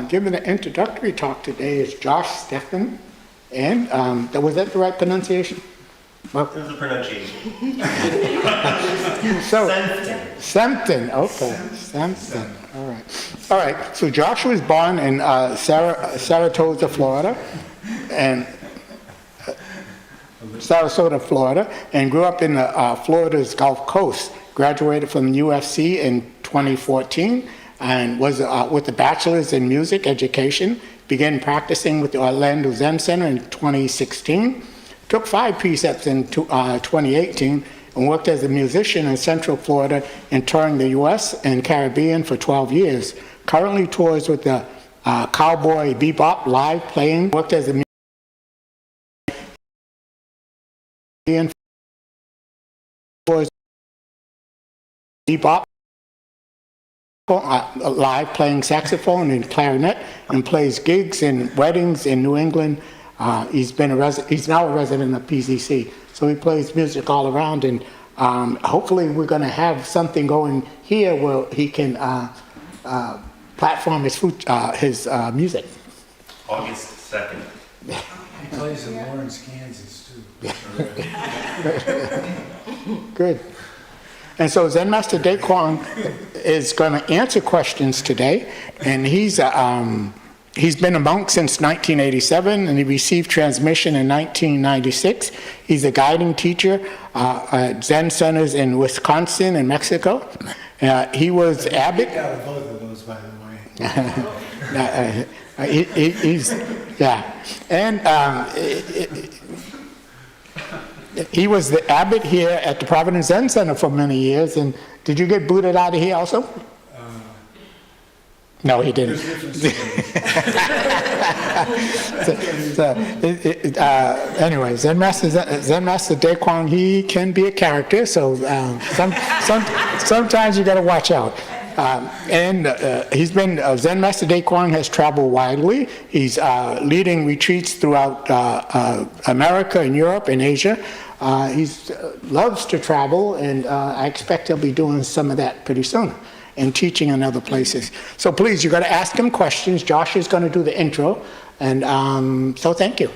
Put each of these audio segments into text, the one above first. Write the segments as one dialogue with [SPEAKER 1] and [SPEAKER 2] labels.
[SPEAKER 1] Giving the introductory talk today is Josh Senften, and was that the right pronunciation?
[SPEAKER 2] Well, it was a pronunciation.
[SPEAKER 1] So, Senften, okay, Senften, all right. So Josh was born in Sarasota, Florida, and grew up in Florida's Gulf Coast. Graduated from UFC in 2014. And was with a bachelor's in music education, began practicing with the Orlando Zen Center in 2016, took 5 precepts in 2018, and worked as a musician in Central Florida and touring the U.S. and Caribbean for 12 years. Currently tours with the Cowboy Bebop live playing, worked as a musician Bebop, live playing saxophone and clarinet, and plays gigs and weddings in New England. He's now a resident of PZC, so he plays music all around, and hopefully we're going to have something going here where he can platform his music.
[SPEAKER 2] August 2nd.
[SPEAKER 3] He plays in Lawrence, Kansas too.
[SPEAKER 1] Good. And so Zen Master Dae Kwang is going to answer questions today, and he's been a monk since 1987, and he received transmission in 1996. He's a guiding teacher at Zen centers in Wisconsin and Mexico. He was abbot.
[SPEAKER 3] Out of both of those, by the way.
[SPEAKER 1] He was the abbot here at the Providence Zen Center for many years. And did you get booted out of here also? No, he didn't. Anyway, Zen Master Dae Kwang, he can be a character, so sometimes you got to watch out. He's been, Zen Master Dae Kwang has traveled widely. He's leading retreats throughout America and Europe and Asia. He loves to travel, and I expect he'll be doing some of that pretty soon and teaching in other places. So please, you got to ask him questions. Josh is going to do the intro, and so thank you.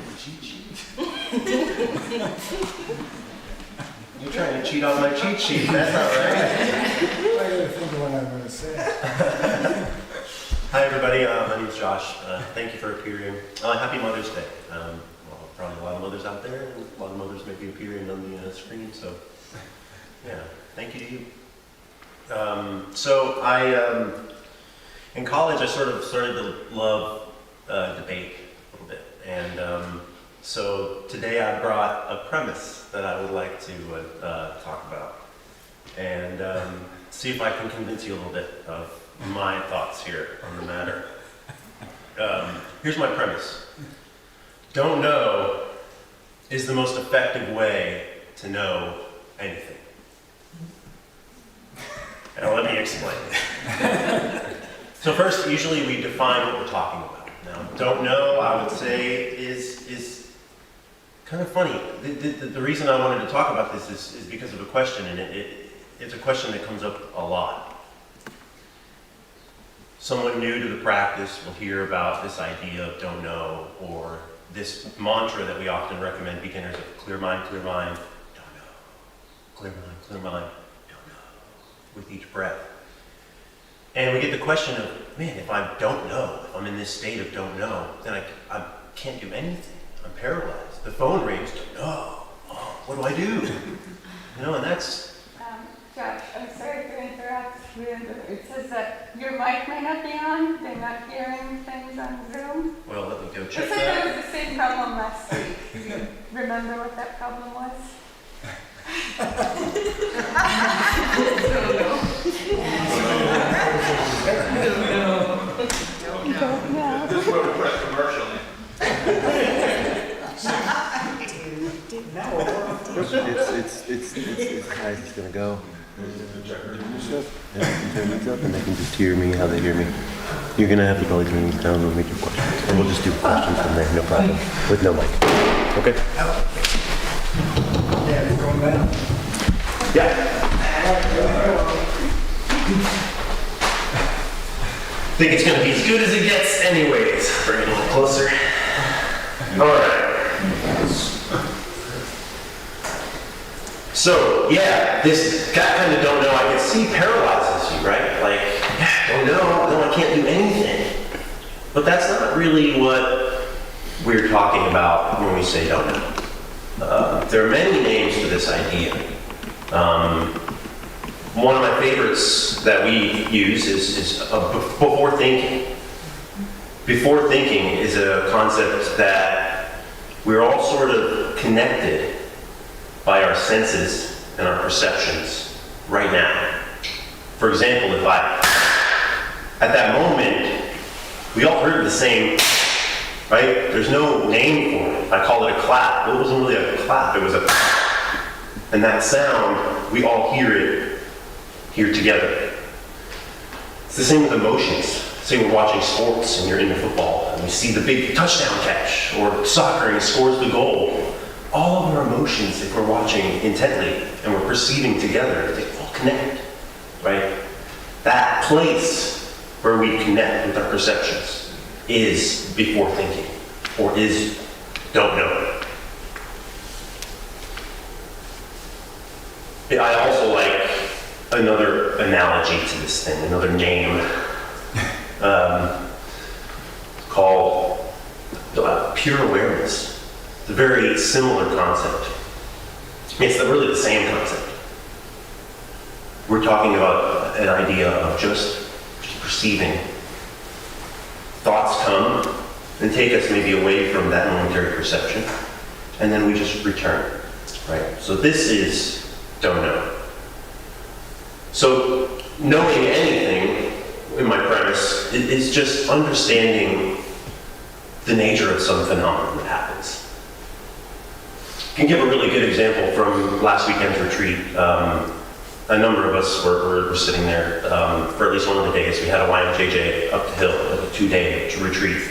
[SPEAKER 2] You're trying to cheat on my cheat sheet. That's not right.
[SPEAKER 3] I gotta think of what I'm going to say.
[SPEAKER 2] Hi everybody, my name is Josh. Thank you for appearing. Happy Mother's Day. Probably a lot of mothers out there, and a lot of mothers may be appearing on the screen, so yeah, thank you to you. So in college I sort of started to love debate a little bit, and so today I brought a premise that I would like to talk about, and see if I can convince you a little bit of my thoughts here on the matter. Here's my premise. Don't know is the most effective way to know anything. Now let me explain. So first, usually we define what we're talking about. Now, don't know, I would say, is kind of funny. The reason I wanted to talk about this is because of a question, and it's a question that comes up a lot. Someone new to the practice will hear about this idea of don't know, or this mantra that we often recommend beginners of clear mind, don't know. Clear mind, don't know, with each breath. And we get the question of, man, if I don't know, if I'm in this state of don't know, then I can't do anything. I'm paralyzed. The phone rings, don't know. Oh, what do I do? You know, and that's...
[SPEAKER 4] Josh, I'm sorry to interrupt. It says that your mic may not be on. They're not hearing things on Zoom.
[SPEAKER 2] Well, let me go check
[SPEAKER 4] It's like
[SPEAKER 2] that.
[SPEAKER 4] there was the same problem last week. Do you remember what that problem was? Don't know.
[SPEAKER 5] This is where we put a commercial in.
[SPEAKER 6] It's as high as it's gonna go. Turn these up and they can just hear me how they hear me. You're gonna have to probably turn these down and make your questions. And we'll just do questions from there, no problem. With no mic. Okay?
[SPEAKER 3] Yeah, it's going down.
[SPEAKER 6] Yeah.
[SPEAKER 2] think it's gonna be as good as it gets anyways. Bring it a little closer. All right. So, yeah, this guy kind of don't know, I can see paralyzes you, right? Like, yeah, don't know, no, I can't do anything. But that's not really what we're talking about when we say don't know. There are many names for this idea. One of my favorites that we use is before thinking. Before thinking is a concept that we're all sort of connected by our senses and our perceptions right now. For example, if at that moment, we all heard the same, right? There's no name for it. I call it a clap. Well, it wasn't really a clap, it was a, and that sound, we all hear it here together. It's the same with emotions. Say we're watching sports and you're into football and we see the big touchdown catch, or soccer and he scores the goal. All of our emotions, if we're watching intently and we're perceiving together, they all connect, right? That place where we connect with our perceptions is before thinking, or is don't know. I also like another analogy to this thing, another name called pure awareness. It's a very similar concept. It's really the same concept. We're talking about an idea of just perceiving. Thoughts come and take us maybe away from that momentary perception, and then we just return, right? So this is don't know. So knowing anything, in my premise, is just understanding the nature of some phenomenon that happens. I can give a really good example from last weekend's retreat. A number of us were sitting there for at least one of the days. We had a YMJJ up the hill, like a 2-day retreat.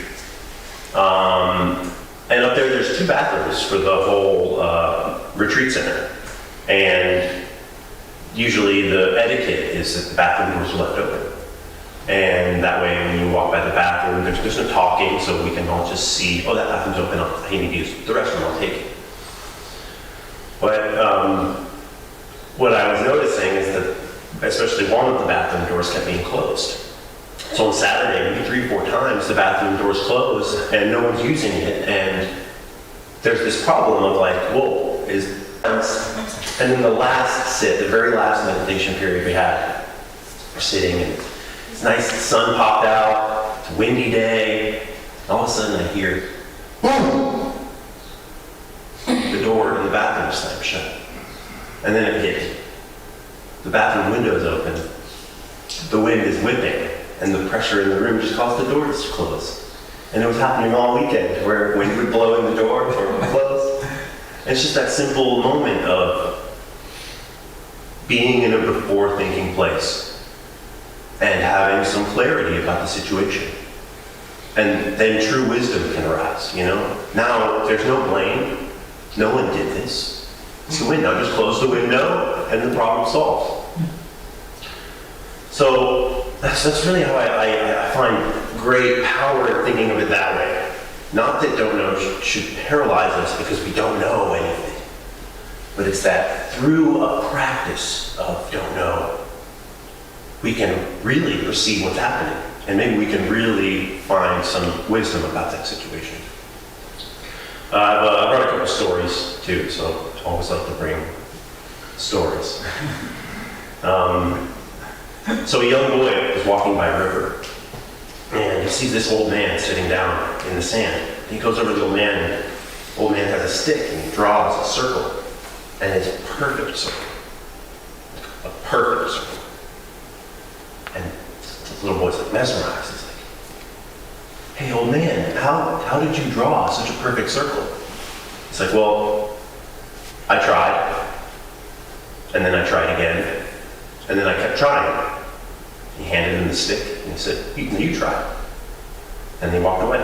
[SPEAKER 2] And up there's 2 bathrooms for the whole retreat center. And usually the etiquette is that the bathroom doors are left open. And that way when you walk by the bathroom, there's no talking, so we can all just see, oh, that bathroom's open, I need to use the restroom, I'll take it. But what I was noticing is that especially one of the bathroom doors kept being closed. So on Saturday, maybe 3 or 4 times, the bathroom doors closed and no one's using it. And there's this problem of like, whoa, and then the last sit, the very last meditation period we had, we're sitting and it's nice, the sun popped out, it's a windy day, and all of a sudden I hear, boom! The door in the bathroom slammed shut. And then it hit. The bathroom window's open, the wind is whipping, and the pressure in the room just caused the doors to close. And it was happening all weekend, where wind would blow in the door or it would close. And it's just that simple moment of being in a before thinking place and having some clarity about the situation. And then true wisdom can arise, you know? Now, there's no blame. No one did this. It's the wind. Now just close the window and the problem solved. So that's really how I find great power in thinking of it that way. Not that don't know should paralyze us because we don't know anything. But it's that through a practice of don't know, we can really perceive what's happening. And maybe we can really find some wisdom about that situation. I brought a couple stories too, so I always like to bring stories. So a young boy was walking by a river, and he sees this old man sitting down in the sand. And he goes over to the old man, and the old man has a stick, and he draws a circle, and it's a perfect circle. A perfect circle. And the little boy's like mesmerized. He's like, hey, old man, how did you draw such a perfect circle? He's like, well, I tried, and then I tried again, and then I kept trying. He handed him the stick, and he said, you try. And they walked away.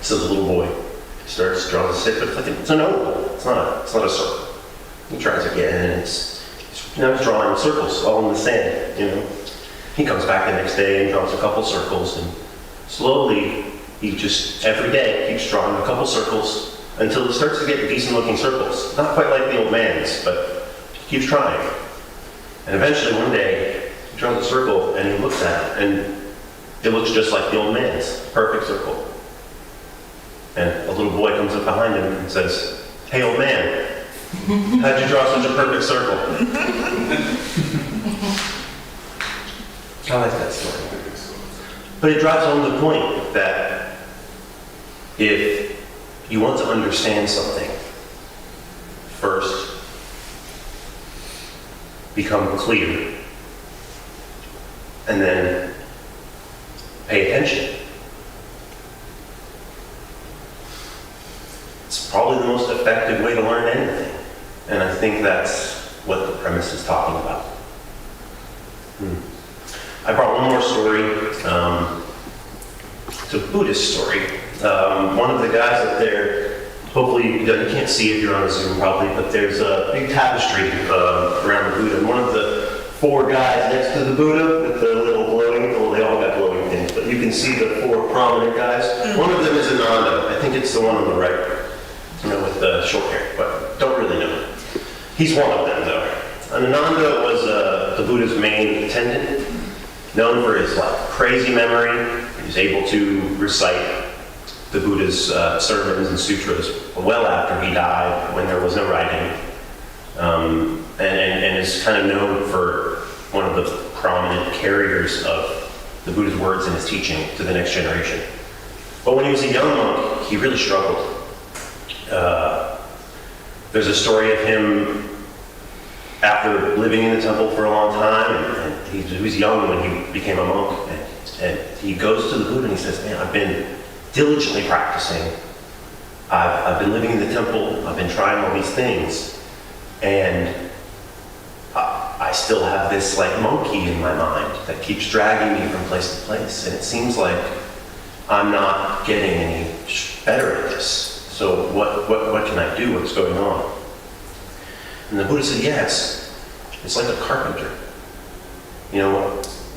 [SPEAKER 2] So the little boy starts drawing the stick, but it's an oval. It's not a circle. He tries again, and now he's drawing circles all in the sand, you know. He comes back the next day and draws a couple circles, and slowly, he just, every day, keeps drawing a couple circles until he starts to get decent-looking circles. Not quite like the old man's, but he keeps trying. And eventually, one day, he draws a circle, and he looks at it, and it looks just like the old man's, perfect circle. And a little boy comes up behind him and says, "Hey, old man, how'd you draw such a perfect circle?" I like that story. But it drives home the point that if you want to understand something, first, become clear, and then pay attention. It's probably the most effective way to learn anything. And I think that's what the premise is talking about. I brought one more story. It's a Buddhist story. One of the guys up there, hopefully you can't see if you're on a Zoom probably, but there's a big tapestry around the Buddha. And one of the four guys next to the Buddha with the little glowing, well, they all got glowing things, but you can see the four prominent guys. One of them is Ananda. I think it's the one on the right, with the short hair, but don't really know. He's one of them, though. And Ananda was the Buddha's main attendant, known for his crazy memory. He was able to recite the Buddha's sermons and sutras well after he died, when there was no writing, and is kind of known for one of the prominent carriers of the Buddha's words and his teaching to the next generation. But when he was a young monk, he really struggled. There's a story of him after living in the temple for a long time, and he was young when he became a monk, and he goes to the Buddha and he says, "Man, I've been diligently practicing. I've been living in the temple. I've been trying all these things, and I still have this monkey in my mind that keeps dragging me from place to place, and it seems like I'm not getting any better at this. So what can I do? What's going on?" And the Buddha said, "Yes, it's like a carpenter.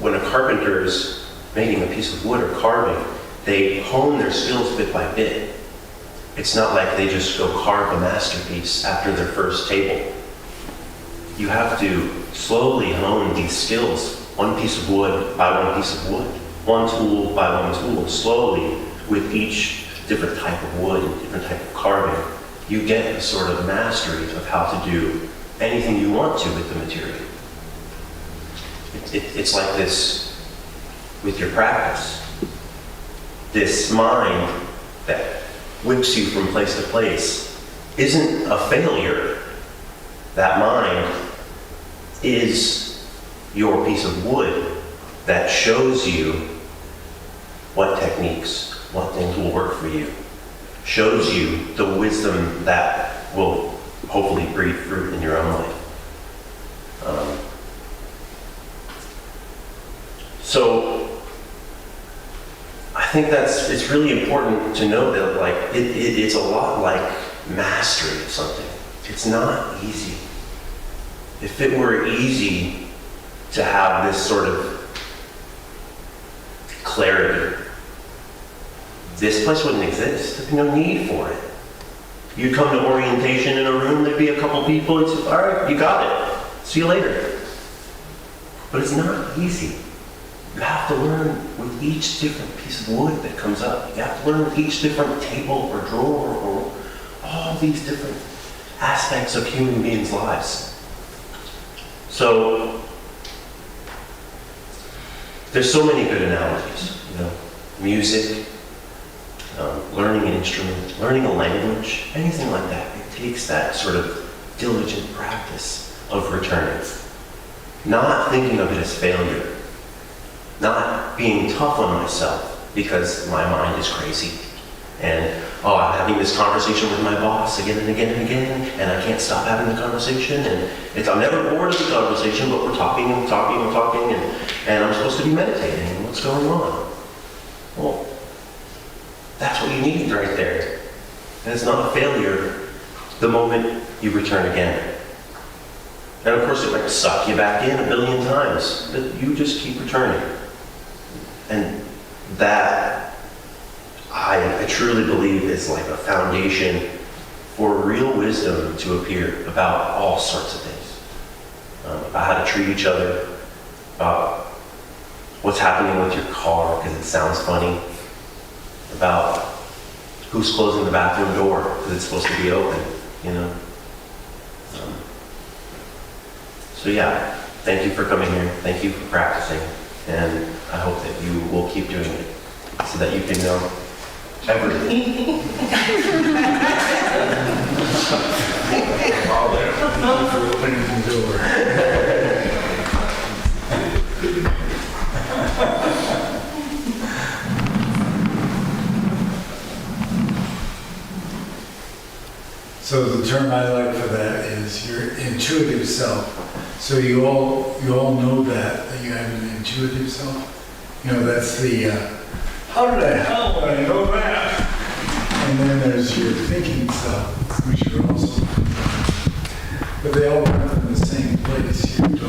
[SPEAKER 2] When a carpenter is making a piece of wood or carving, they hone their skills bit by bit. It's not like they just go carve a masterpiece after their first table. You have to slowly hone these skills, one piece of wood by one piece of wood, one tool by one tool, slowly with each different type of wood, different type of carving. You get a sort of mastery of how to do anything you want to with the material. It's like this with your practice. This mind that whips you from place to place isn't a failure. That mind is your piece of wood that shows you what techniques, what things will work for you, shows you the wisdom that will hopefully breed fruit in your own life. So I think it's really important to know that it's a lot like mastery of something. It's not easy. If it were easy to have this sort of clarity, this place wouldn't exist. There'd be no need for it. You'd come to orientation in a room, there'd be a couple people, you'd say, "All right, you got it. See you later." But it's not easy. You have to learn with each different piece of wood that comes up. You have to learn with each different table or drawer or all these different aspects of human beings' lives. So there's so many good analogies. Music, learning an instrument, learning a language, anything like that. It takes that sort of diligent practice of returning. Not thinking of it as failure. Not being tough on myself because my mind is crazy. And, I'm having this conversation with my boss again and again and again, and I can't stop having the conversation, and I'm never bored of the conversation, but we're talking and talking and talking, and I'm supposed to be meditating, and what's going on? Well, that's what you need right there. And it's not a failure the moment you return again. And of course it might suck you back in a billion times, but you just keep returning. And that, I truly believe, is like a foundation for real wisdom to appear about all sorts of things. About how to treat each other, about what's happening with your car because it sounds funny, about who's closing the bathroom door because it's supposed to be open, you know? So yeah, thank you for coming here. Thank you for practicing. And I hope that you will keep doing it so that you can know everything.
[SPEAKER 3] For opening the door. So the term I like for that is your intuitive self. So you all know that you have an intuitive self. You know, that's the how did I know that? And then there's your thinking self, which are also, but they all come from the same place. You don't know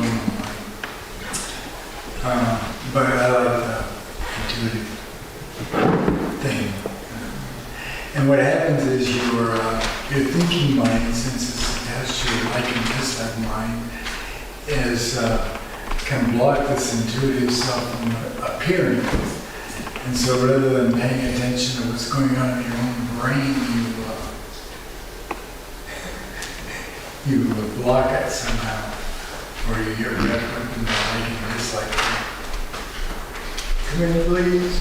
[SPEAKER 3] why. But I like the intuitive thing. And what happens is your thinking mind, since it's attached to your like and dislike mind, can block this intuitive self from appearing. And so rather than paying attention to what's going on in your own brain, you block it somehow, or you get wrapped up in the like and dislike. Come in, please.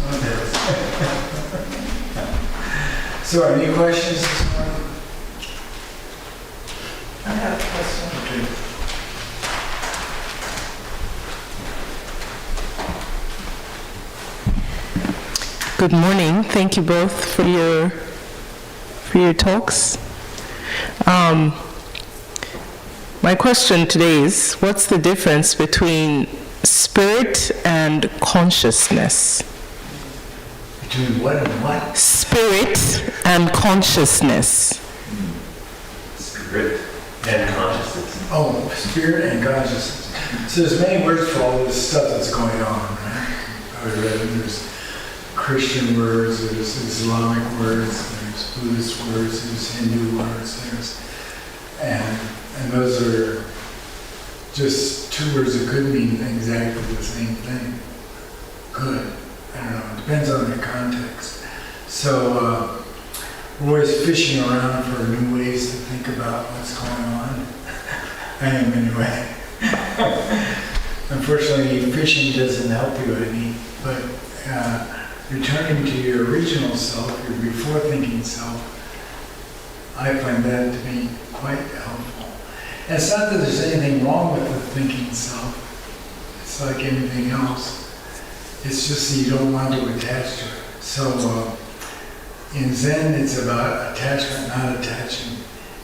[SPEAKER 3] So, any questions this morning?
[SPEAKER 7] I have a question.
[SPEAKER 3] Okay.
[SPEAKER 7] Good morning. Thank you both for your talks. My question today is, what's the difference between spirit and consciousness?
[SPEAKER 3] Between what and what?
[SPEAKER 7] Spirit and consciousness.
[SPEAKER 2] Spirit and consciousness.
[SPEAKER 3] Oh, spirit and consciousness. So there's many words for all this stuff that's going on, right? I read it. There's Christian words, there's Islamic words, there's Buddhist words, there's Hindu words, and those are just two words that could mean exactly the same thing. Good. I don't know. It depends on the context. So we're always fishing around for new ways to think about what's going on. I am anyway. Unfortunately, fishing doesn't help you any, but returning to your original self, your before-thinking self, I find that to be quite helpful. And it's not that there's anything wrong with the thinking self. It's like anything else. It's just that you don't want to attach to it. So in Zen, it's about attachment, not attaching.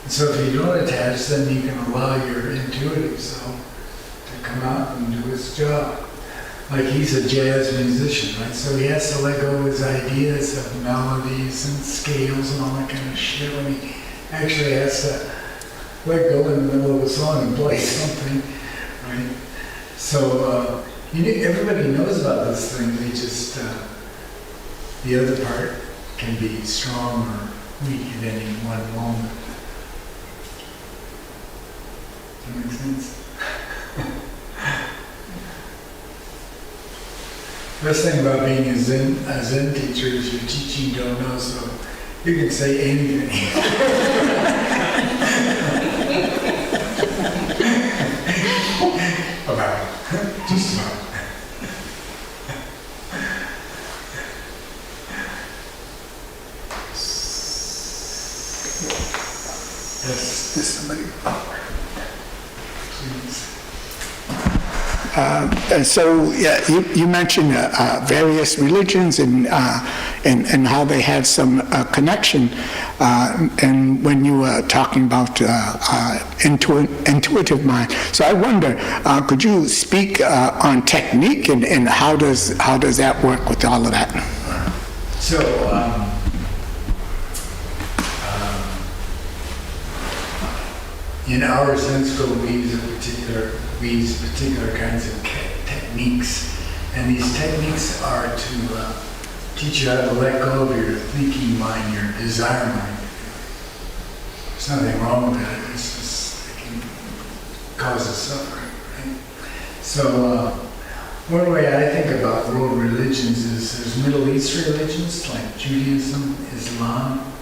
[SPEAKER 3] And so if you don't attach, then you can allow your intuitive self to come out and do its job. Like he's a jazz musician, right? So he has to let go of his ideas of melodies and scales and all that kind of shit when he actually has to let go in the middle of a song and play something, right? So everybody knows about this thing. They just, the other part can be strong or weak at any one moment. Does that make sense? Best thing about being a Zen teacher is you're teaching don't know, so you can say anything. About it. Just about it. Yes, there's somebody. Please.
[SPEAKER 1] And so, yeah, you mentioned various religions and how they had some connection. And when you were talking about intuitive mind, so I wonder, could you speak on technique and how does that work with all of that?
[SPEAKER 3] So, in our Zen school, we use particular kinds of techniques. And these techniques are to teach you how to let go of your thinking mind, your desire mind. There's nothing wrong with it. It's just, it can cause us suffering, right? So, one way I think about world religions is there's Middle East religions like Judaism, Islam,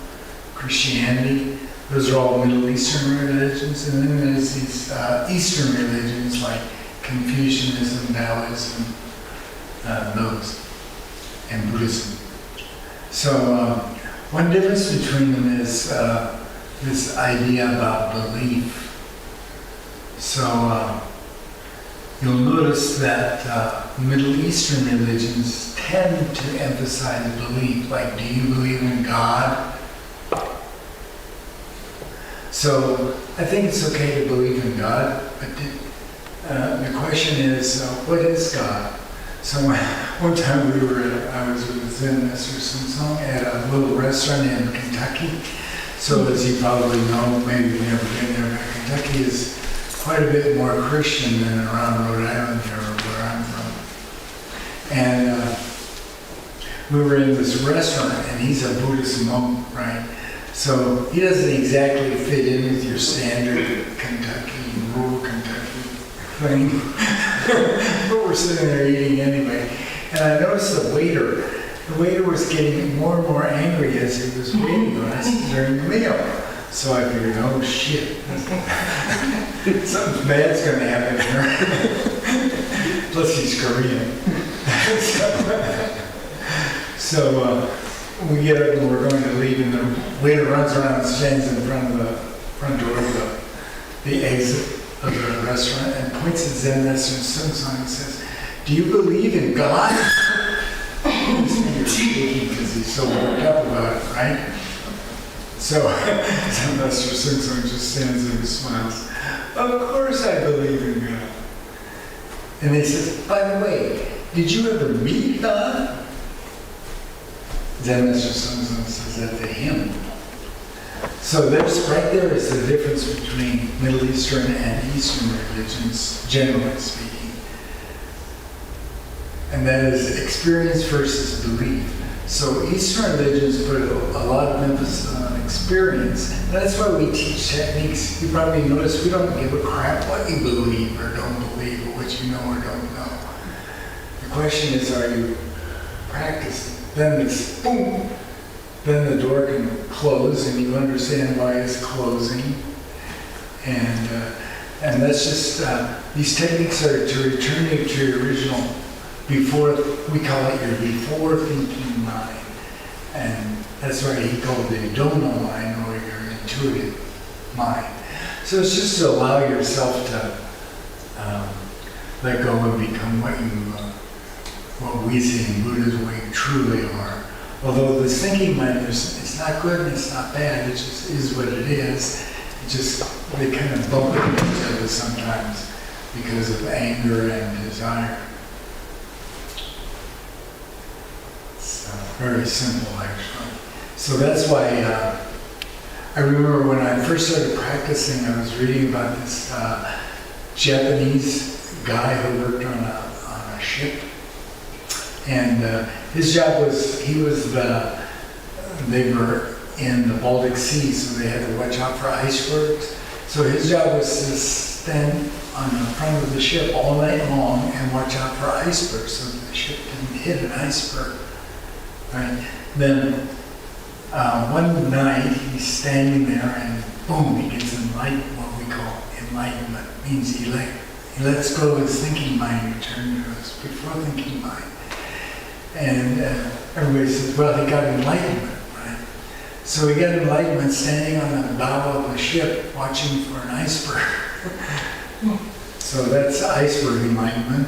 [SPEAKER 3] Christianity. Those are all Middle Eastern religions. And then there's these Eastern religions like Confucianism, Taoism, those, and Buddhism. So one difference between them is this idea about belief. So you'll notice that Middle Eastern religions tend to emphasize belief, like, do you believe in God? So I think it's okay to believe in God, but the question is, what is God? So one time I was with Zen Master Dae Kwang at a little restaurant in Kentucky. So as you probably know, maybe you've never been there, but Kentucky is quite a bit more Christian than around Rhode Island or where I'm from. And we were in this restaurant, and he's a Buddhist monk, right? So he doesn't exactly fit in with your standard Kentucky, rural Kentucky thing. But we're sitting there eating anyway. And I noticed the waiter was getting more and more angry as he was waiting on us during the meal. So I figured, oh shit, something bad's going to happen here. Plus he's Korean. So we get up and we're going to leave, and the waiter runs around and stands in front of the front door of the exit of the restaurant and points at Zen Master Dae and says, "Do you believe in God?" His finger's shaking because he's so worked up about it, right? So Zen Master Dae Kwang just stands there and smiles. "Of course I believe in God." And he says, "By the way, did you ever meet God?" Zen Master Dae Kwang says that to him. So there's right there is the difference between Middle Eastern and Eastern religions, generally speaking. And that is experience versus belief. So Eastern religions put a lot of emphasis on experience. And that's why we teach techniques. You probably notice we don't give a crap what you believe or don't believe, or what you know or don't know. The question is, are you practicing? Then it's boom. Then the door can close, and you understand why it's closing. And that's just these techniques are to return you to your original before, we call it your before thinking mind. And that's why he called it the don't know mind, or your intuitive mind. So it's just to allow yourself to let go and become what we see in Buddhism, what you truly are. Although this thinking mind, it's not good and it's not bad, it just is what it is. It just, they kind of bump into each other sometimes because of anger and desire. It's very simple, actually. So that's why I remember when I first started practicing, I was reading about this Japanese guy who worked on a ship. And his job was, they were in the Baltic Sea, so they had to watch out for icebergs. So his job was to stand on the front of the ship all night long and watch out for icebergs so that the ship didn't hit an iceberg. Right? Then one night he's standing there and boom, he gets enlightened, what we call enlightenment. It means he lets go of his thinking mind, return to his before thinking mind. And everybody says, well, he got enlightenment, right? So he got enlightenment standing on the bow of a ship watching for an iceberg. So that's iceberg enlightenment.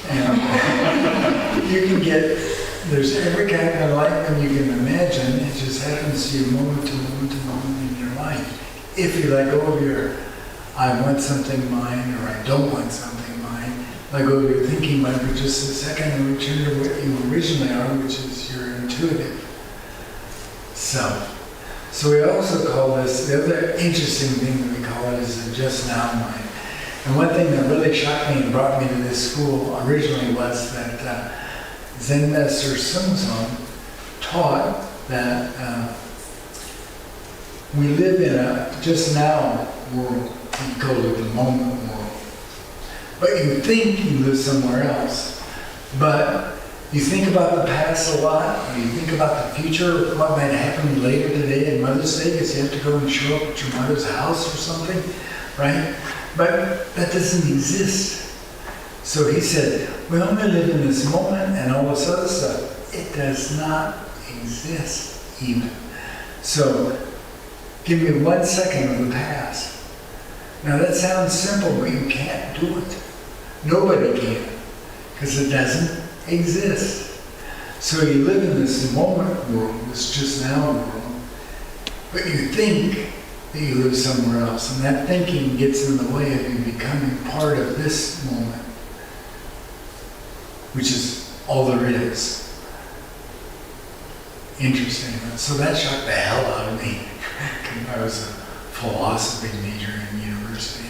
[SPEAKER 3] And you can get, there's every kind of enlightenment you can imagine. It just happens to you moment to moment to moment in your life. If you let go of your, I want something mind, or I don't want something mind, let go of your thinking mind for just a second and return to what you originally are, which is your intuitive self. So we also call this, the other interesting thing that we call what is a just now mind. And one thing that really shocked me and brought me to this school originally was that Zen Master taught that we live in a just now world. He called it the moment world. But you think you live somewhere else. But you think about the past a lot, or you think about the future, what might happen later today, and Mother's Day, because you have to go and show up at your mother's house or something, right? But that doesn't exist. So he said, we only live in this moment and all this other stuff. It does not exist even. So give me 1 second of the past. Now that sounds simple, but you can't do it. Nobody can, because it doesn't exist. So you live in this moment world, this just now world, but you think that you live somewhere else, and that thinking gets in the way of you becoming part of this moment, which is all there is. Interesting. So that shocked the hell out of me. I was a philosophy major in university.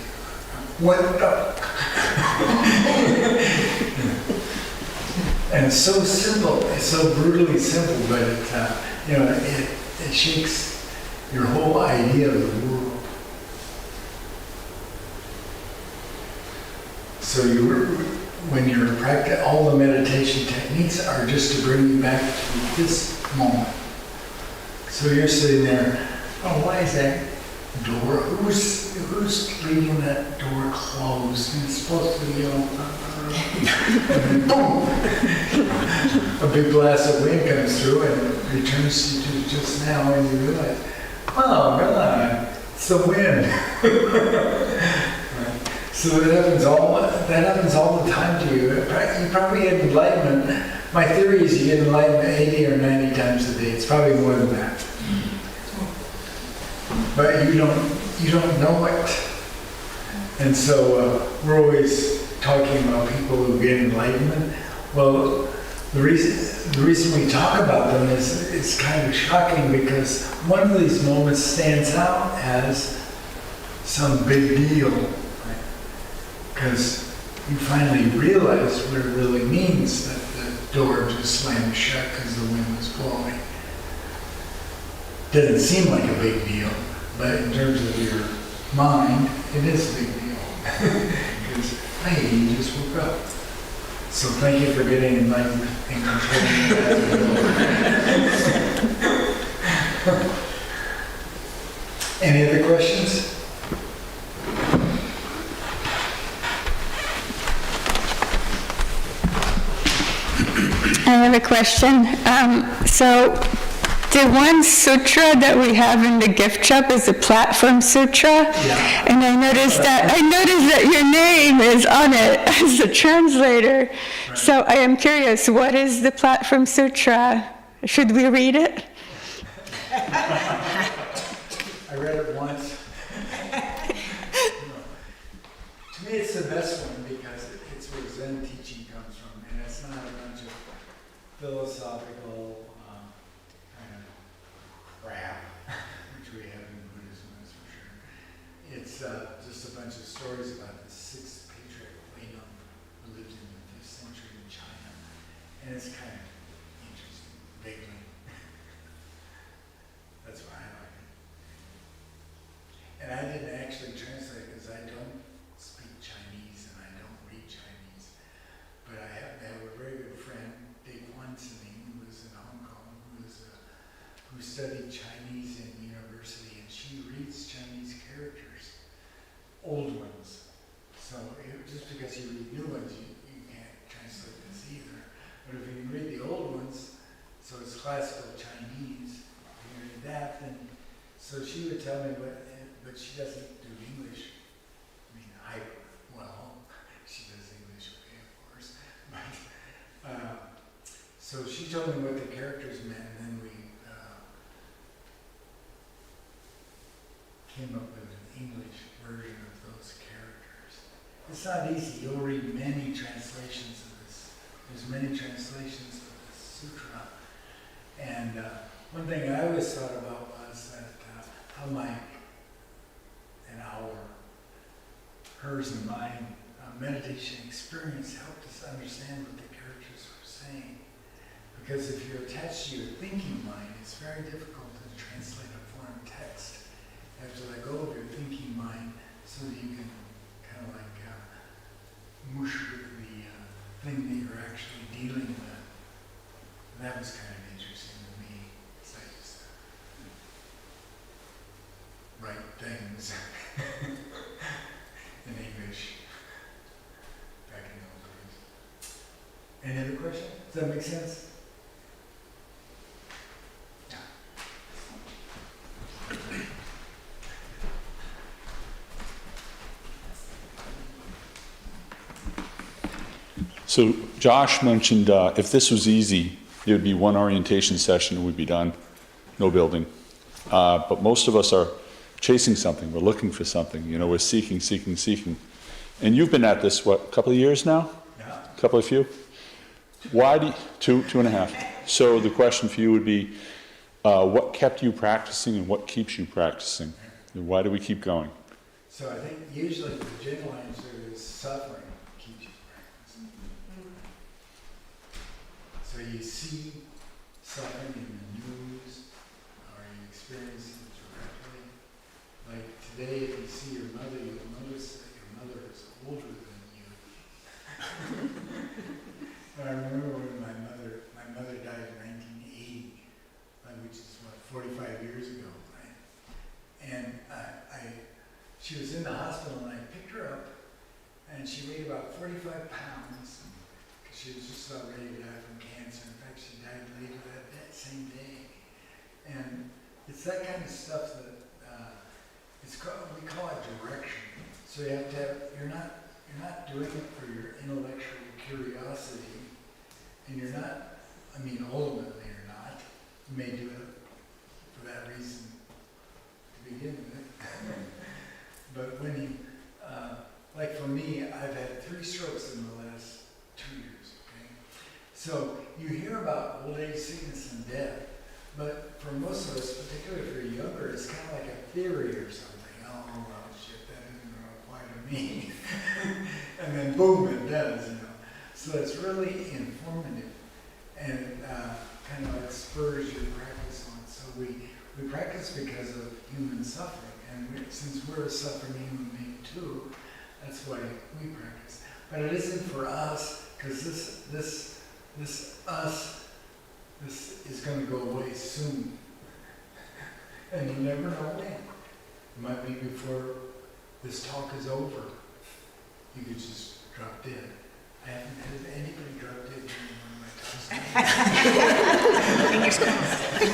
[SPEAKER 3] What the? And it's so simple, it's so brutally simple, but it shakes your whole idea of the world. So when you're practicing, all the meditation techniques are just to bring you back to this moment. So you're sitting there, oh, why is that door? Who's leaving that door closed? And it's supposed to be open. And then boom! A big blast of wind comes through and returns you to just now, and you realize, oh, God, it's the wind. Right? So that happens all the time to you. You probably get enlightenment. My theory is you get enlightenment 80 or 90 times a day. It's probably more than that. But you don't know it. And so we're always talking about people who get enlightenment. Well, the reason we talk about them is it's kind of shocking, because one of these moments stands out as some big deal, right? Because you finally realize what it really means that the door just slammed shut because the wind was blowing. Doesn't seem like a big deal, but in terms of your mind, it is a big deal. Because, hey, you just woke up. So thank you for getting enlightened and controlling that. Any other questions?
[SPEAKER 4] I have a question. So the one sutra that we have in the gift shop is the Platform Sutra.
[SPEAKER 3] Yeah.
[SPEAKER 4] And I noticed that your name is on it as the translator. Right. So I am curious, what is the Platform Sutra? Should we read it?
[SPEAKER 3] I read it once. To me, it's the best one because it's where Zen teaching comes from, and it's not a bunch of philosophical kind of crap, which we have in Buddhism, that's for sure. It's just a bunch of stories about the sixth patriarch Lama who lived in the 5th century in China, and it's kind of interesting, vaguely. That's why I like it. And I didn't actually translate because I don't speak Chinese and I don't read Chinese. But I happen to have a very good friend, Dae Kwang, who was in Hong Kong, who studied Chinese in university, and she reads Chinese characters, old ones. So just because you read new ones, you can't translate this either. But if you read the old ones, so it's classical Chinese, that, and so she would tell me, but she doesn't do English. I mean, she does English, okay, of course. But so she told me what the characters meant, and then we came up with an English version of those characters. It's not easy. You'll read many translations of this. There's many translations of this sutra, and one thing I always thought about was that how might an hour hers and mine, meditation experience helped us understand what the characters were saying. Because if you're attached to your thinking mind, it's very difficult to translate a foreign text. You have to let go of your thinking mind so that you can kind of like mush with the thing that you're actually dealing with. And that was kind of interesting to me. It's like just write things in English back in those days. Any other question? Does that make sense?
[SPEAKER 8] So Josh mentioned if this was easy, there'd be one orientation session and we'd be done, no building. But most of us are chasing something, we're looking for something, you know, we're seeking. And you've been at this, what, a couple of years now?
[SPEAKER 3] Yeah.
[SPEAKER 8] A couple of few? Why do you, two and a half. So the question for you would be, what kept you practicing and what keeps you practicing? And why do we keep going?
[SPEAKER 3] So I think usually the general answer is suffering keeps you practicing. So you see suffering in the news, or you experience it directly. Like today, if you see your mother, you'll notice that your mother is older than you. I remember when my mother died in 1980, which is what, 45 years ago, right? And she was in the hospital and I picked her up and she weighed about 45 pounds because she was just about ready to die from cancer. In fact, she died later that same day. And it's that kind of stuff that we call it direction. So you have to have, you're not doing it for your intellectual curiosity, and you're not, I mean, ultimately you're not. You may do it for that reason to begin with. But when you, like for me, I've had 3 strokes in the last 2 years, okay? So you hear about old age, sickness, and death, but for most of us, particularly if you're younger, it's kind of like a theory or something. Oh, well, shit, that isn't going to apply to me. And then boom, it does, you know. So it's really informative and kind of like spurs your practice on. So we practice because of human suffering. And since we're a suffering human being too, that's why we practice. But it isn't for us, because this is going to go away soon. And you never know when. It might be before this talk is over. You could just drop dead. I haven't had anybody drop dead during one of my talks.
[SPEAKER 9] Fingers crossed.
[SPEAKER 3] It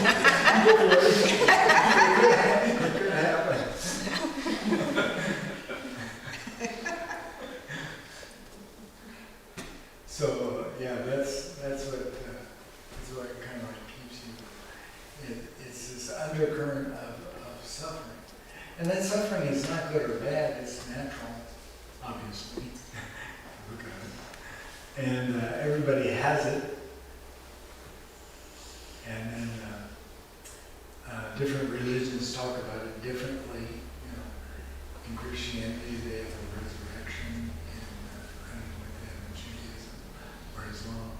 [SPEAKER 3] could happen. So yeah, that's what kind of like keeps you. It's this undercurrent of suffering, and that suffering is not good or bad. It's natural, obviously. Look at it, and everybody has it, and then different religions talk about it differently. You know, in Christianity they have a resurrection. I don't know what they have in Judaism or Islam,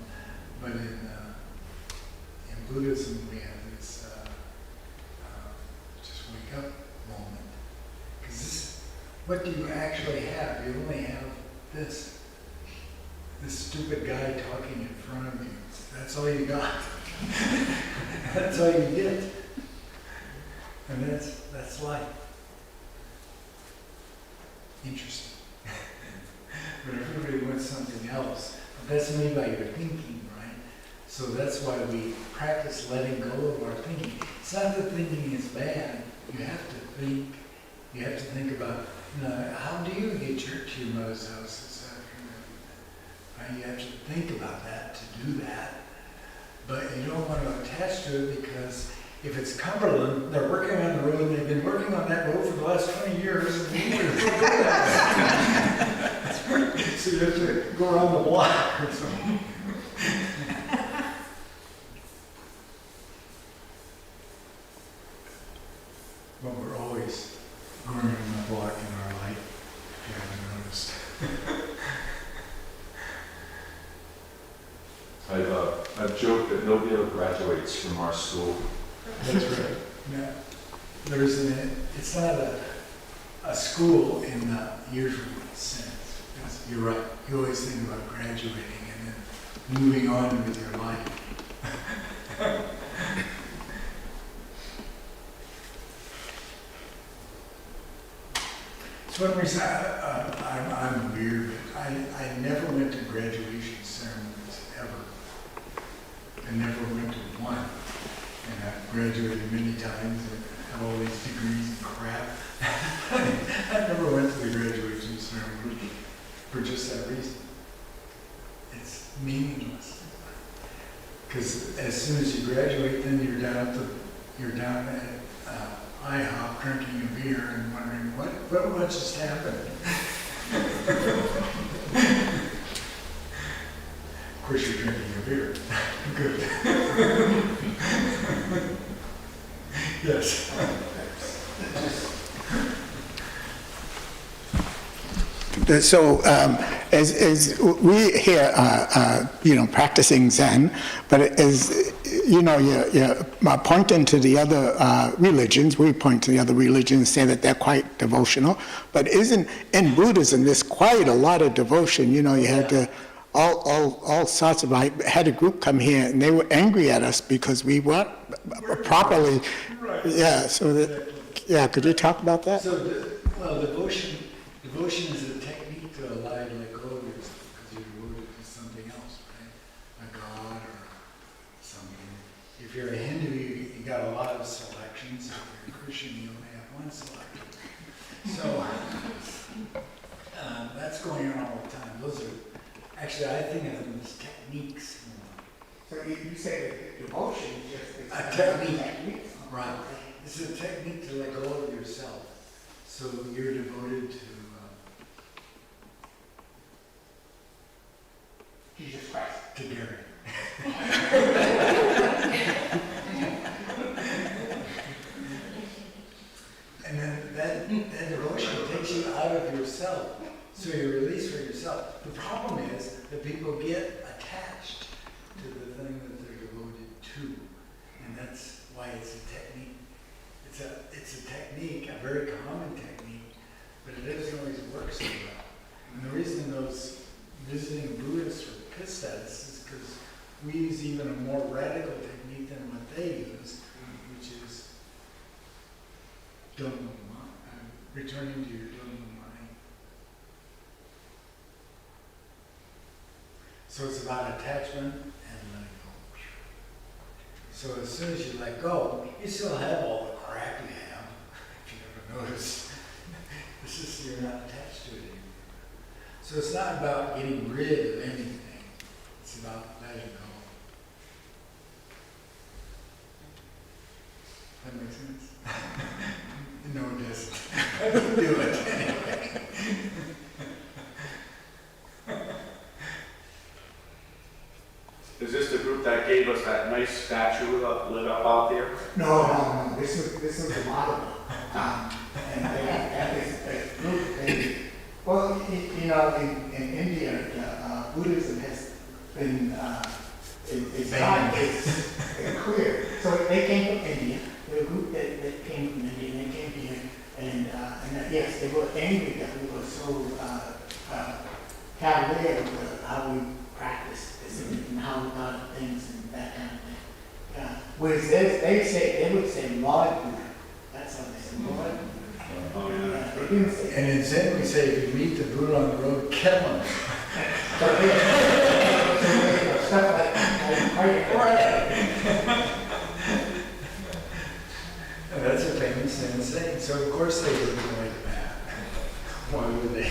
[SPEAKER 3] but in Buddhism we have this just wake up moment. Because what do you actually have? You only have this stupid guy talking in front of you. That's all you got. That's all you get. And that's life. Interesting. But everybody wants something else. But that's made by your thinking, right? So that's why we practice letting go of our thinking. It's not that thinking is bad. You have to think. You have to think about, you know, how do you get to your mother's house this afternoon? Right? You have to think about that to do that. But you don't want to attach to it because if it's Cumberland, they're working on the road, and they've been working on that road for the last 20 years. And so you have to go around the block or something. But we're always going around the block in our life, if you haven't noticed.
[SPEAKER 5] joke that nobody ever graduates from our school.
[SPEAKER 3] That's right. Yeah. It's not a school in the usual sense. You're right. You always think about graduating and then moving on with your life. So when we say, I'm weird, I never went to graduation ceremonies ever. I never went to one. And I've graduated many times and have all these degrees and crap. I never went to the graduation ceremony for just that reason. It's meaningless. Because as soon as you graduate, then you're down at IHOP drinking a beer and wondering what just happened. Of course, you're drinking a beer. Good. Yes.
[SPEAKER 1] So as we here, practicing Zen, but as you're pointing to the other religions, we point to the other religions, say that they're quite devotional, but in Buddhism, there's quite a lot of devotion. You had all sorts of, I had a group come here and they were angry at us because we weren't properly, yeah, so that, yeah, could you talk about that?
[SPEAKER 3] So, devotion is a technique to allow you to let go of yourself because you're devoted to something else, right? A god or something. If you're a Hindu, you got a lot of selections. If you're a Christian, you only have one selection. So, that's going on all the time. Those are, actually, I think of them as techniques.
[SPEAKER 1] So you say that devotion is just
[SPEAKER 3] A technique. Right. It's a technique to let go of yourself. So you're devoted to
[SPEAKER 1] Jesus Christ.
[SPEAKER 3] to Gary. And then that devotion takes you out of yourself. So you're released from yourself. The problem is that people get attached to the thing that they're devoted to. And that's why it's a technique. It's a technique, a very common technique, but it doesn't always work so well. And the reason those visiting Buddhists are pissed at us is because we use even a more radical technique than what they use, which is returning to your Dharma mind. So it's about attachment and letting go. So as soon as you let go, you still have all the crap you have, if you ever notice. It's just you're not attached to it anymore. So it's not about getting rid of anything. It's about letting go. That makes sense? No, it doesn't. I didn't do it anyway.
[SPEAKER 5] Is this the group that gave us that nice statue lit up out there?
[SPEAKER 1] No. This is the model. And that is a group. In India, Buddhism has been it's clear. So they came from India. The group that came from India, they came here, and yes, they were angry that we were so cavalier with how we practice this and how we thought of things and that kind of thing. Whereas they would say Lord Buddha. That's how they say Lord Buddha. They didn't say
[SPEAKER 3] And in Zen, we say if you meet the Buddha on the road, kill him.
[SPEAKER 1] stuff like that.
[SPEAKER 3] And that's a famous Zen saying. So of course they wouldn't like that. Why would they?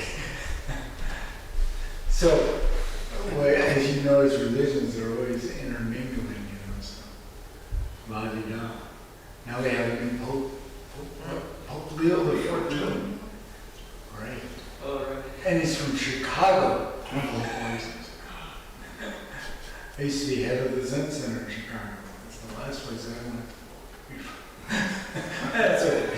[SPEAKER 3] So, as you know, as religions are always intermingling, so la-di-da. Now we have a new Pope Leo the 14th. Right. And he's from Chicago. I used to be head of the Zen Center in Chicago. That's the last place I went. That's it.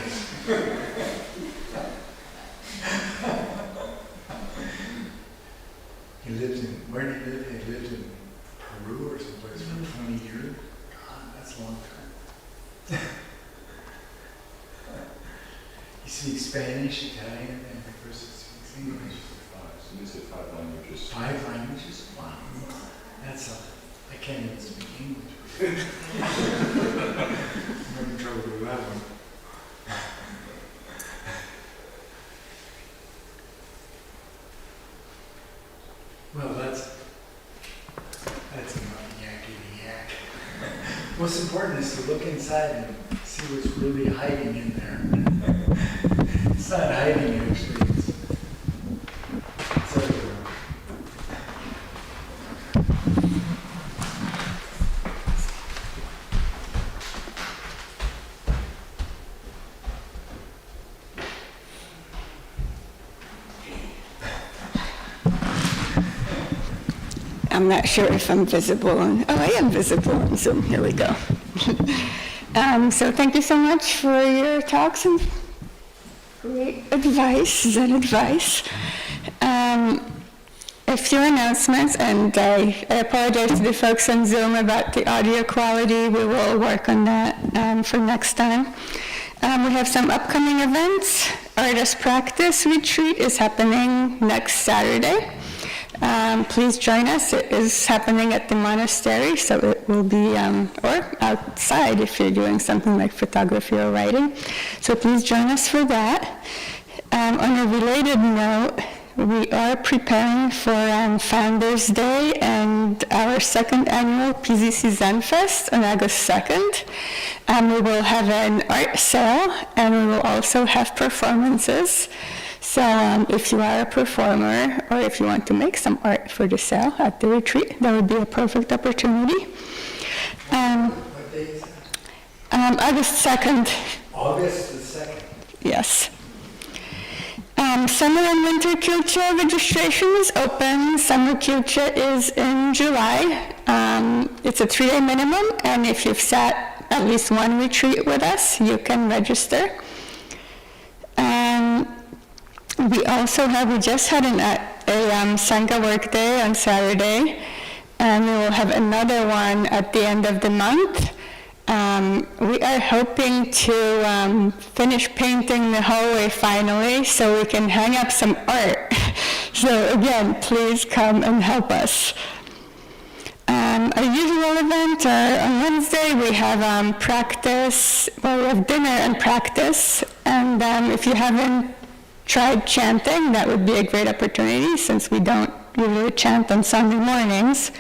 [SPEAKER 3] He lived in, where did he live? He lived in Peru or someplace for 20 speaks Spanish, Italian, and the person speaks English.
[SPEAKER 8] You said 5 languages.
[SPEAKER 3] 5 languages? Wow. That's I can't even speak English. I'm having trouble with that one. Well, that's enough yakety yak. What's important is to look inside and see what's really hiding in there. It's not hiding actually. It's everywhere.
[SPEAKER 4] I'm not sure if I'm visible on, oh, I am visible on Zoom. Here we go. So thank you so much for your talks and great advice, Zen advice. A few announcements, and I apologize to the folks on Zoom about the audio quality. We will work on that for next time. We have some upcoming events. Artist Practice Retreat is happening next Saturday. Please join us. It is happening at the monastery, so it will be, or outside if you're doing something like photography or writing. So please join us for that. On a related note, we are preparing for Founders Day and our second annual PZC Zen Fest on August 2nd. We will have an art sale, and we will also have performances. So if you are a performer, or if you want to make some art for the sale at the retreat, that would be a perfect opportunity.
[SPEAKER 3] What day is that?
[SPEAKER 4] August 2nd.
[SPEAKER 3] August the 2nd.
[SPEAKER 4] Yes. Summer and Winter Kyucha registration is open. Summer Kyucha is in July. It's a 3-day minimum, and if you've sat at least one retreat with us, you can register. We just had a Sangha work day on Saturday, and we will have another one at the end of the month. We are hoping to finish painting the hallway finally so we can hang up some art. So again, please come and help us. Our usual event on Wednesday, we have practice, well, we have dinner and practice. And if you haven't tried chanting, that would be a great opportunity since we don't usually chant on Sunday mornings.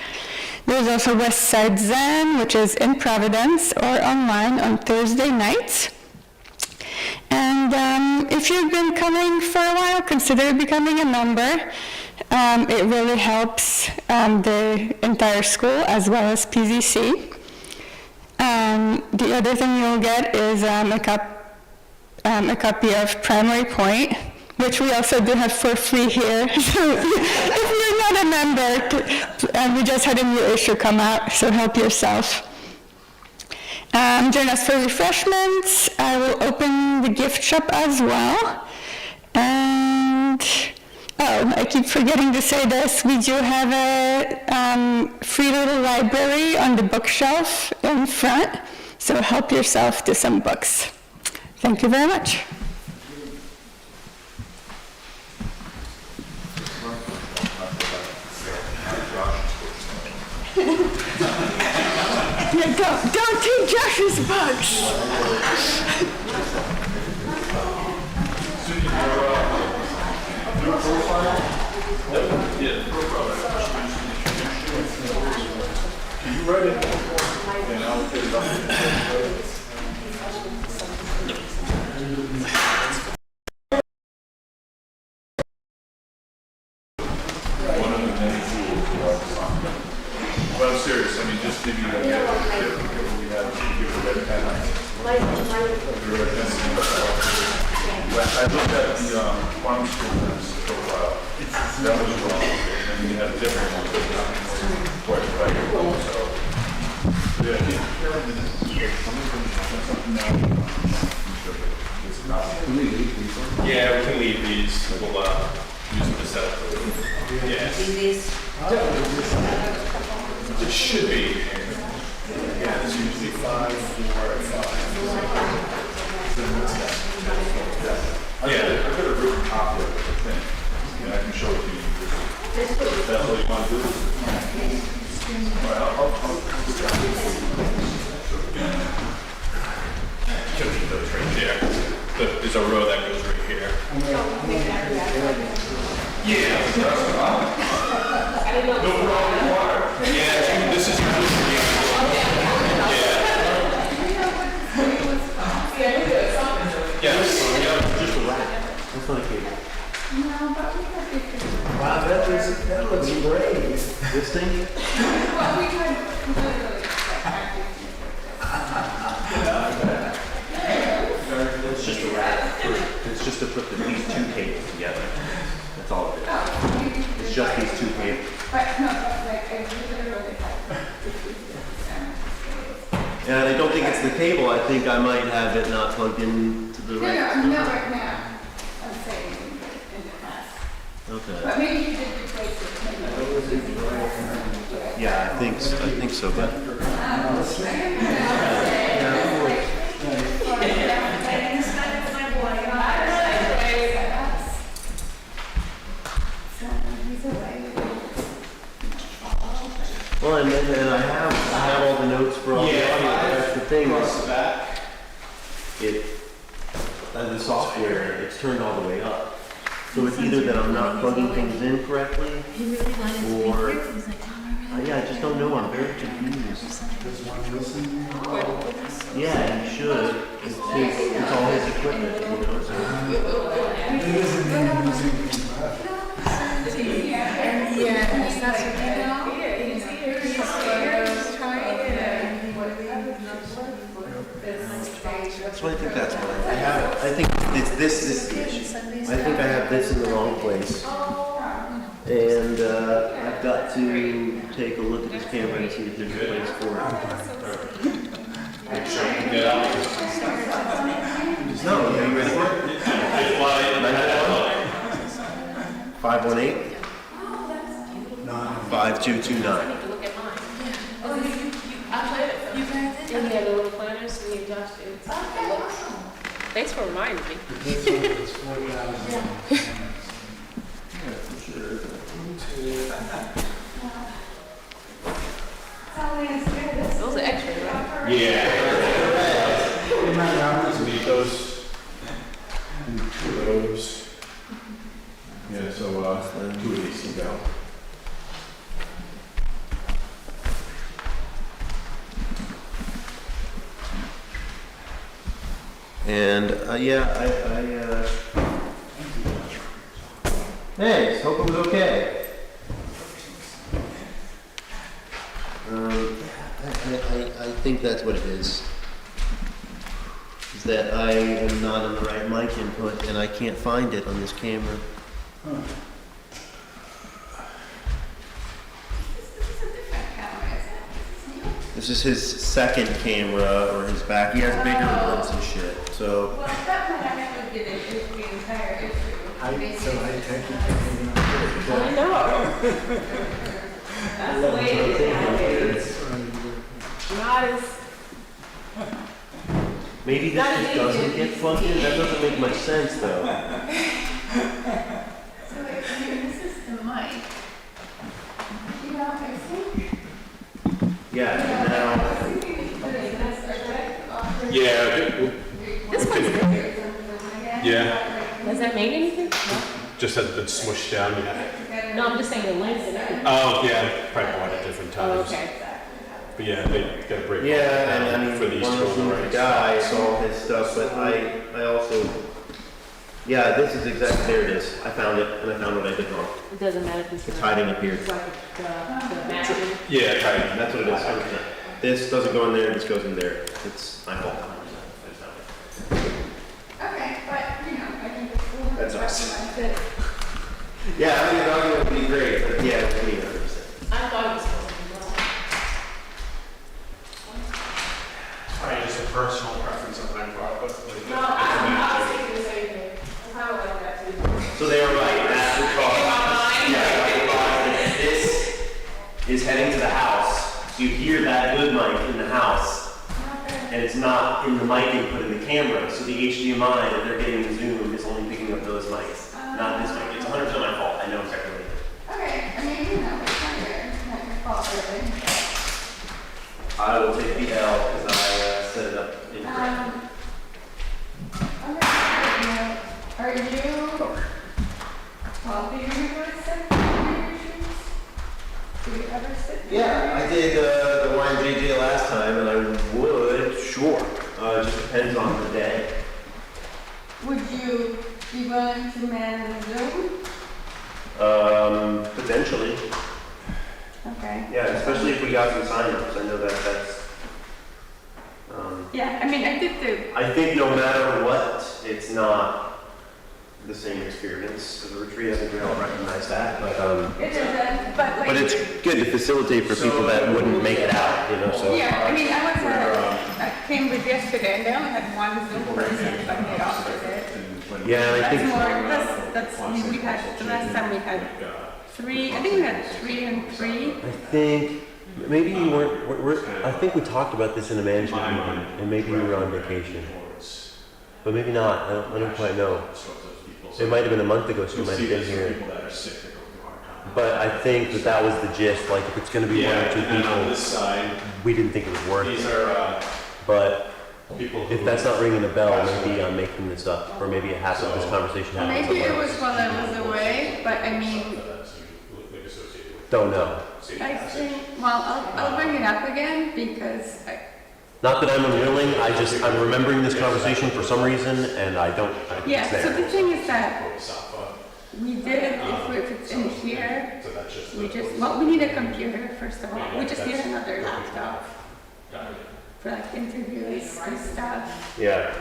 [SPEAKER 4] There's also West Side Zen, which is in Providence or online on Thursday nights. And if you've been coming for a while, consider becoming a member. It really helps the entire school as well as PZC. The other thing you'll get is a copy of Primary Point, which we also do have for free here. So if you're not a member, we just had a new issue come out, so help yourself. Join us for refreshments. I will open the gift shop as well. And, I keep forgetting to say this. We do have a free little library on the bookshelf in front, so help yourself to some books. Thank you very much. Don't take Josh's books.
[SPEAKER 8] Can you write it? And I'll get it up. One of the many tools for our song. But I'm serious, I mean, just give you a we have to give it a red pen. I looked at the farm school profile. That was wrong. And we had a different one, but not quite right. So, yeah,
[SPEAKER 5] Yeah, we can leave these. We'll use them to set up. Yeah. It should be. Yeah, it's usually 5, 4, and 5. Should goes right there. There's a row that goes right here. Yeah. Yeah, this is yeah. Yes.
[SPEAKER 6] Just a rat. That's not a cable.
[SPEAKER 3] Wow, that looks great.
[SPEAKER 6] This thing? It's just a rat. It's just to put these two cables together. That's all it is. It's just these two cables. And I don't think it's the cable. I think I might have it not plugged in to the right.
[SPEAKER 4] No, right now. I'm saying in the past.
[SPEAKER 6] Okay.
[SPEAKER 4] But maybe you did replace it.
[SPEAKER 6] Yeah, I think so, but. Well, and I have all the notes for all the audio. That's the thing. The software, it's turned all the way up. So it's either that I'm not plugging things in correctly, or yeah, I just don't know. I'm very confused.
[SPEAKER 3] Does one listen?
[SPEAKER 6] Yeah, you should. It's all his equipment, you know. So.
[SPEAKER 3] He doesn't mean using things back.
[SPEAKER 6] So I think that's what I have. I think this is the issue. I think I have this in the wrong place. And I've got to take a look at this camera and see if there's a place for it. No, are you ready for it? 518 5229.
[SPEAKER 9] And they have the little planners, and you adjust it. Thanks for reminding me.
[SPEAKER 3] This one is 4,000.
[SPEAKER 9] Those are extra, right?
[SPEAKER 5] Yeah. So need those. Two of those. Yeah, so two of these can go.
[SPEAKER 6] And thanks, hope it was okay. I think that's what it is that I am not on the right mic input and I can't find it on this camera. This is his second camera, or his back. He has bigger ones and shit. So.
[SPEAKER 4] Well, that one I never did it, it's the entire issue.
[SPEAKER 3] So I take it.
[SPEAKER 9] I know. That's the way it is nowadays. Not as...
[SPEAKER 6] Maybe this just doesn't get plugged in. That doesn't make much sense, though.
[SPEAKER 4] So this is the mic. You know, I think...
[SPEAKER 6] Yeah, now.
[SPEAKER 5] Yeah.
[SPEAKER 9] This one's bigger.
[SPEAKER 5] Yeah.
[SPEAKER 9] Does that mean anything?
[SPEAKER 5] Just hasn't been smushed down yet.
[SPEAKER 9] No, I'm just saying the length and everything.
[SPEAKER 5] Oh, yeah. Probably bought at different
[SPEAKER 9] Oh,
[SPEAKER 5] times.
[SPEAKER 9] okay.
[SPEAKER 5] But yeah, they got to break
[SPEAKER 6] Yeah, and I mean,
[SPEAKER 5] for these
[SPEAKER 6] one
[SPEAKER 5] two
[SPEAKER 6] of them
[SPEAKER 5] right.
[SPEAKER 6] guy saw his stuff, but I also. Yeah, this is exactly, there it is. I found it, and I found what I did wrong.
[SPEAKER 9] It doesn't matter if
[SPEAKER 6] It's hiding up here.
[SPEAKER 9] It's like the matching.
[SPEAKER 5] Yeah, right.
[SPEAKER 6] That's what it is. 100%. This doesn't go in there, this goes in there. It's my fault.
[SPEAKER 4] Okay, but, you know, I think it's cool.
[SPEAKER 6] That's us. Yeah, I mean, the argument would be great, but yeah, it's me, 100%.
[SPEAKER 9] I thought it was supposed to be wrong.
[SPEAKER 5] Probably just a personal preference on my part, but like,
[SPEAKER 9] No, I was thinking the same thing. I kind of like that too.
[SPEAKER 6] So they are right, that's the cause. Yeah, this is heading to the house. So you hear that good mic in the house, and it's not in the mic input in the camera. So the HDMI that they're getting in Zoom is only picking up those mics, not this mic. It's 100% my fault. I know exactly what it is.
[SPEAKER 4] Okay, I mean, you know, it's not your fault, really.
[SPEAKER 2] I will take the L because I set it up incorrect.
[SPEAKER 4] Are you, well, do you ever sit in your shoes? Do you ever sit?
[SPEAKER 2] Yeah, I did the YJJ last time, and I would, sure. It just depends on the day.
[SPEAKER 4] Would you be willing to man Zoom?
[SPEAKER 2] Potentially.
[SPEAKER 4] Okay.
[SPEAKER 2] Yeah, especially if we got some sign-ups. I know that's.
[SPEAKER 4] Yeah, I mean, I did the,
[SPEAKER 2] I think no matter what, it's not the same experience as a retreat. I think we all recognize that, but
[SPEAKER 4] it isn't, but like.
[SPEAKER 2] but it's good to facilitate for people that wouldn't make it out, you know. So
[SPEAKER 4] Yeah, I mean, I was at Cambridge yesterday, and they only had one Zoom person, but they offered it.
[SPEAKER 2] yeah, and I
[SPEAKER 4] That's
[SPEAKER 2] think
[SPEAKER 4] more, that's, I mean, we had, the last time we had three, I think we had 3 and 3.
[SPEAKER 6] I think maybe you weren't. I think we talked about this in a management meeting, and maybe you were on vacation, but maybe not. I don't quite know. It might have been a month ago, so you might have been here. But I think that was the gist. Like, if it's going to be 1 or 2 people, we didn't think it was worth it. But if that's not ringing a bell, maybe I'm making this up, or maybe it happened. This conversation happened.
[SPEAKER 4] Maybe it
[SPEAKER 6] somewhere
[SPEAKER 4] was while I was away, but I mean,
[SPEAKER 6] Don't know.
[SPEAKER 4] I think, well, I'll bring it up again because
[SPEAKER 6] Not that I'm unwilling. I'm remembering this conversation for some reason, and I don't.
[SPEAKER 4] yeah,
[SPEAKER 6] it's
[SPEAKER 4] so
[SPEAKER 6] there.
[SPEAKER 4] the thing is that we did it, if it's in here, we just, well, we need a computer, first of all. We just need another laptop for like interviews and stuff.
[SPEAKER 2] yeah.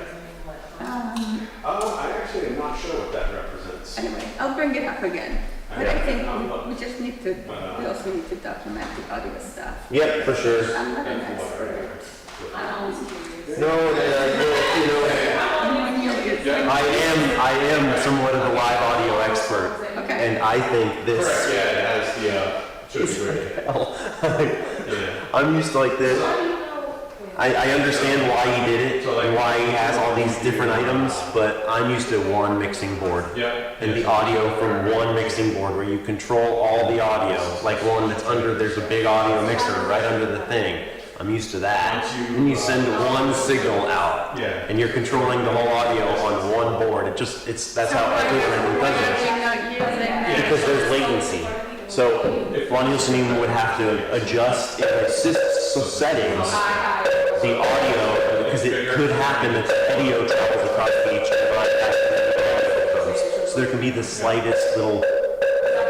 [SPEAKER 5] I actually am not sure what that represents.
[SPEAKER 4] Anyway, I'll bring it up again. But I think we just need to, we also need to document the audio stuff.
[SPEAKER 2] Yep, for sure.
[SPEAKER 4] I'm not an expert.
[SPEAKER 2] No, you know, I am somewhat of a live audio expert,
[SPEAKER 4] Okay.
[SPEAKER 2] and I think this.
[SPEAKER 5] Yeah, it has the, should be great.
[SPEAKER 2] I'm used to like this. I understand why he did it and why he has all these different items, but I'm used to one mixing board.
[SPEAKER 5] Yeah.
[SPEAKER 2] And the audio from one mixing board where you control all the audio, like one that's under, there's a big audio mixer right under the thing. I'm used to that. And you send one signal out,
[SPEAKER 5] Yeah.
[SPEAKER 2] and you're controlling the whole audio on one board. That's how equipment does it. Because there's latency. So one listening would have to adjust in the settings the audio, because it could happen that the video travels across the HDMI. So there can be the slightest little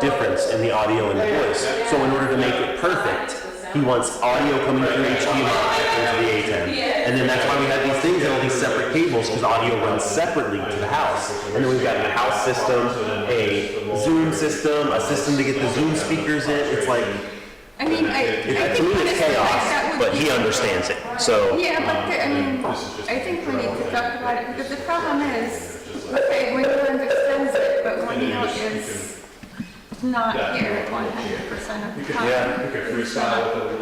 [SPEAKER 2] difference in the audio and the voice. So in order to make it perfect, he wants audio coming through HDMI into the A10. And then that's why we have these things and all these separate cables, because audio runs separately to the house. And then we've got a house system, a Zoom system, a system to get the Zoom speakers in. It's like,
[SPEAKER 4] I mean, I
[SPEAKER 2] to
[SPEAKER 4] think
[SPEAKER 2] me
[SPEAKER 4] honestly,
[SPEAKER 2] it's
[SPEAKER 4] that
[SPEAKER 2] chaos,
[SPEAKER 4] would
[SPEAKER 2] but he
[SPEAKER 4] be-
[SPEAKER 2] understands it. So
[SPEAKER 4] Yeah, but I mean, I think we need to talk about it because the problem is, okay, when you understands it, but when you is not here 100% of the time.
[SPEAKER 2] Yeah.
[SPEAKER 5] We could freestyle with it a little bit.